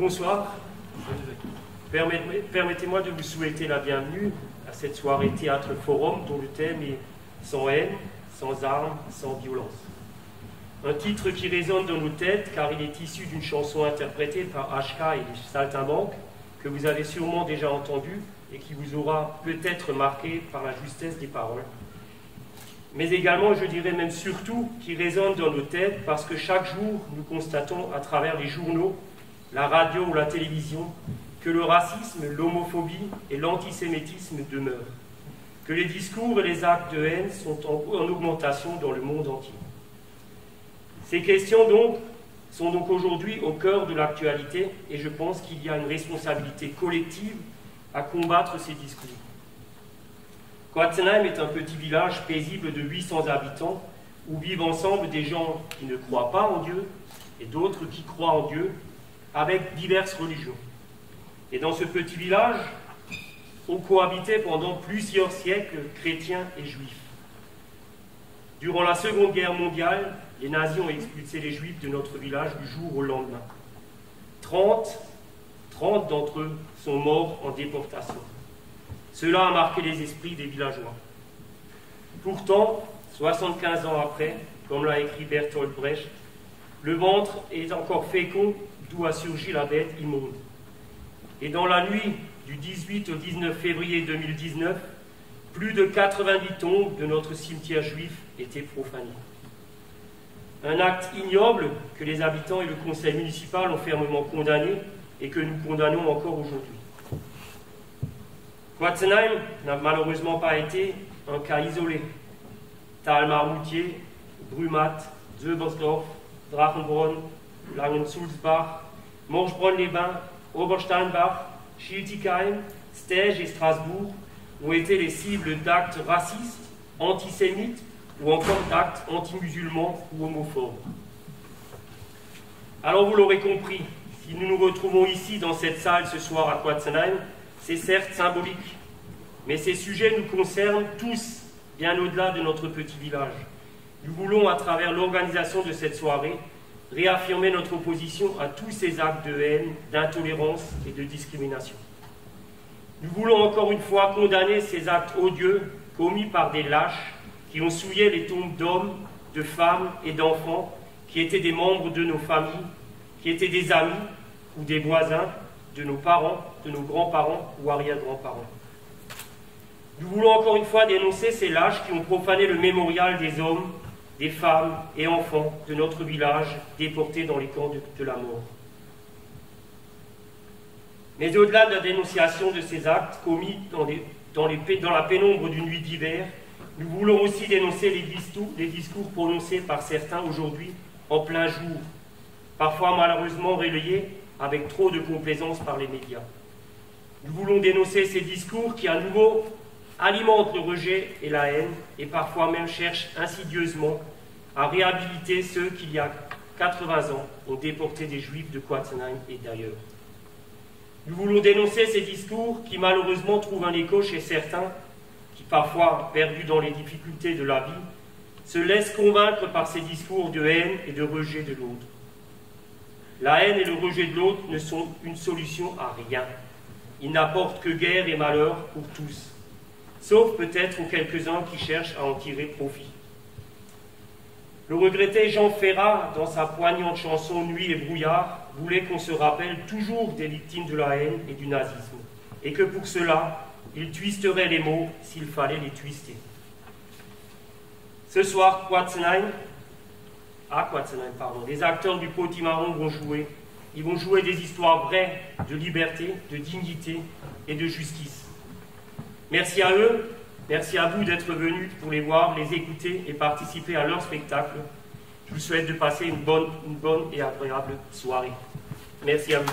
Bonsoir. Permettez-moi de vous souhaiter la bienvenue à cette soirée Théâtre Forum dont le thème est « Sans haine, sans armes, sans violence ». Un titre qui résonne dans nos têtes car il est issu d'une chanson interprétée par HK et les Saltimbanques que vous avez sûrement déjà entendue et qui vous aura peut-être marqué par la justesse des paroles. Mais également, je dirais même surtout, qui résonne dans nos têtes parce que chaque jour, nous constatons à travers les journaux, la radio ou la télévision, que le racisme, l'homophobie et l'antisémitisme demeurent, que les discours et les actes de haine sont en augmentation dans le monde entier. Ces questions sont donc aujourd'hui au cœur de l'actualité et je pense qu'il y a une responsabilité collective à combattre ces discours. Quatzenheim est un petit village paisible de 800 habitants où vivent ensemble des gens qui ne croient pas en Dieu et d'autres qui croient en Dieu avec diverses religions. Et dans ce petit village, ont cohabité pendant plusieurs siècles chrétiens et juifs. Durant la Seconde Guerre mondiale, les nazis ont expulsé les juifs de notre village du jour au lendemain. 30 d'entre eux sont morts en déportation. Cela a marqué les esprits des villageois. Pourtant, 75 ans après, comme l'a écrit Bertolt Brecht, le ventre est encore fécond d'où a surgi la bête immonde. Et dans la nuit du 18 au 19 février 2019, plus de 90 tombes de notre cimetière juif étaient profanées. Un acte ignoble que les habitants et le conseil municipal ont fermement condamné et que nous condamnons encore aujourd'hui. Quatzenheim n'a malheureusement pas été un cas isolé. Thalmarmoutier, Brumath, Zöbersdorf, Drachenbronn, Langensulzbach, Morgebronn-les-Bains, Obersteinbach, Schiltigheim, Stege et Strasbourg ont été les cibles d'actes racistes, antisémites ou encore d'actes anti-musulmans ou homophobes. Alors vous l'aurez compris, si nous nous retrouvons ici dans cette salle ce soir à Quatzenheim, c'est certes symbolique, mais ces sujets nous concernent tous, bien au-delà de notre petit village. Nous voulons, à travers l'organisation de cette soirée, réaffirmer notre opposition à tous ces actes de haine, d'intolérance et de discrimination. Nous voulons encore une fois condamner ces actes odieux commis par des lâches qui ont souillé les tombes d'hommes, de femmes et d'enfants qui étaient des membres de nos familles, qui étaient des amis ou des voisins, de nos parents, de nos grands-parents ou arrière-grands-parents. Nous voulons encore une fois dénoncer ces lâches qui ont profané le mémorial des hommes, des femmes et enfants de notre village déportés dans les camps de la mort. Mais au-delà de la dénonciation de ces actes commis dans la pénombre d'une nuit d'hiver, nous voulons aussi dénoncer les discours prononcés par certains aujourd'hui en plein jour, parfois malheureusement relayés avec trop de complaisance par les médias. Nous voulons dénoncer ces discours qui, à nouveau, alimentent le rejet et la haine, et parfois même cherchent insidieusement à réhabiliter ceux qui, il y a 80 ans, ont déporté des Juifs de Quatzenheim et d'ailleurs. Nous voulons dénoncer ces discours qui, malheureusement, trouvent un écho chez certains, qui, parfois, perdus dans les difficultés de la vie, se laissent convaincre par ces discours de haine et de rejet de l'autre. La haine et le rejet de l'autre ne sont une solution à rien. Ils n'apportent que guerre et malheur pour tous, sauf peut-être aux quelques-uns qui cherchent à en tirer profit. Le regretté Jean Ferrat, dans sa poignante chanson « Nuit et brouillard », voulait qu'on se rappelle toujours des victimes de la haine et du nazisme, et que pour cela, il twisterait les mots s'il fallait les twister. Ce soir, à Quatzenheim, les acteurs du Potimarron vont jouer. Ils vont jouer des histoires vraies de liberté, de dignité et de justice. Merci à eux, merci à vous d'être venus pour les voir, les écouter et participer à leur spectacle. Je vous souhaite de passer une bonne et agréable soirée. Merci à vous.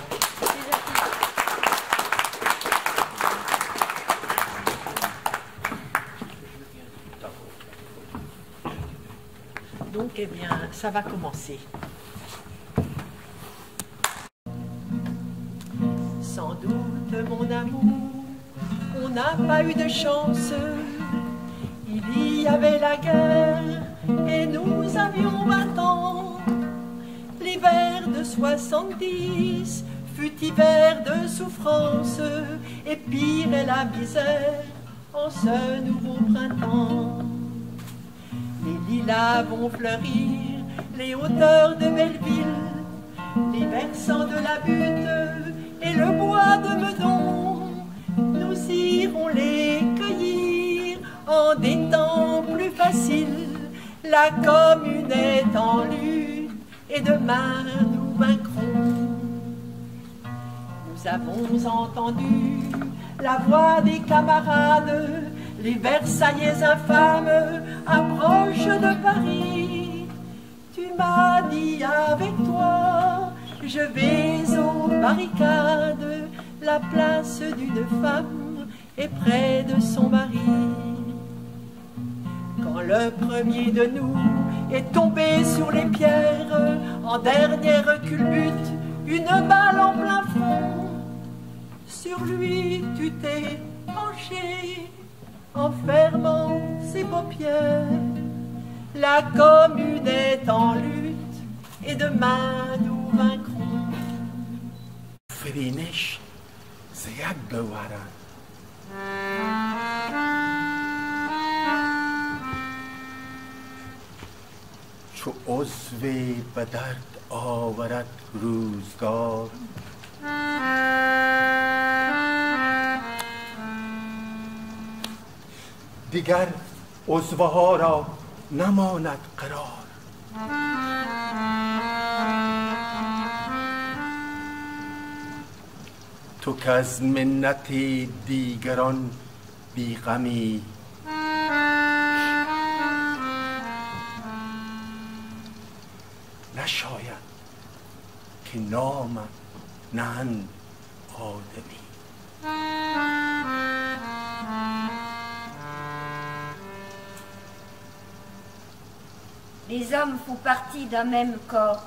Donc, eh bien, ça va commencer. Sans doute, mon amour, on n'a pas eu de chance. Il y avait la guerre et nous avions 20 ans. L'hiver de 70 fut hiver de souffrance, et pire est la misère en ce nouveau printemps. Les lilas vont fleurir les hauteurs de Belleville, les versants de la Butte et le bois de Meudon. Nous irons les cueillir en des temps plus faciles. La commune est en lutte et demain nous vaincrons. Nous avons entendu la voix des camarades, les Versaillais infâmes approchent de Paris. Tu m'as dit avec toi, je vais aux barricades. La place d'une femme est près de son mari. Quand le premier de nous est tombé sur les pierres, en dernière culbute, une balle en plein front. Sur lui tu t'es penché en fermant ses paupières. La commune est en lutte et demain nous vaincrons. فرینش زیاد بوارن چو عضوی به درد آورد روزگار دیگر عضوها را نماند قرار. تو که از منت دیگران بیغمی نشاید که نامم نهند آدمی. Les hommes font partie d'un même corps.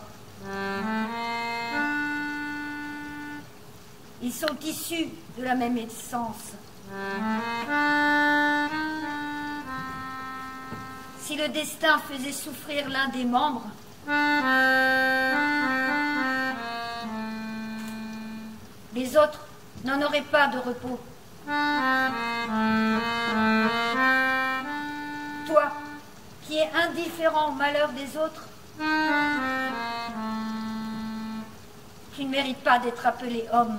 Ils sont issus de la même essence. Si le destin faisait souffrir l'un des membres, les autres n'en auraient pas de repos. Toi, qui es indifférent au malheur des autres, tu ne mérites pas d'être appelé homme.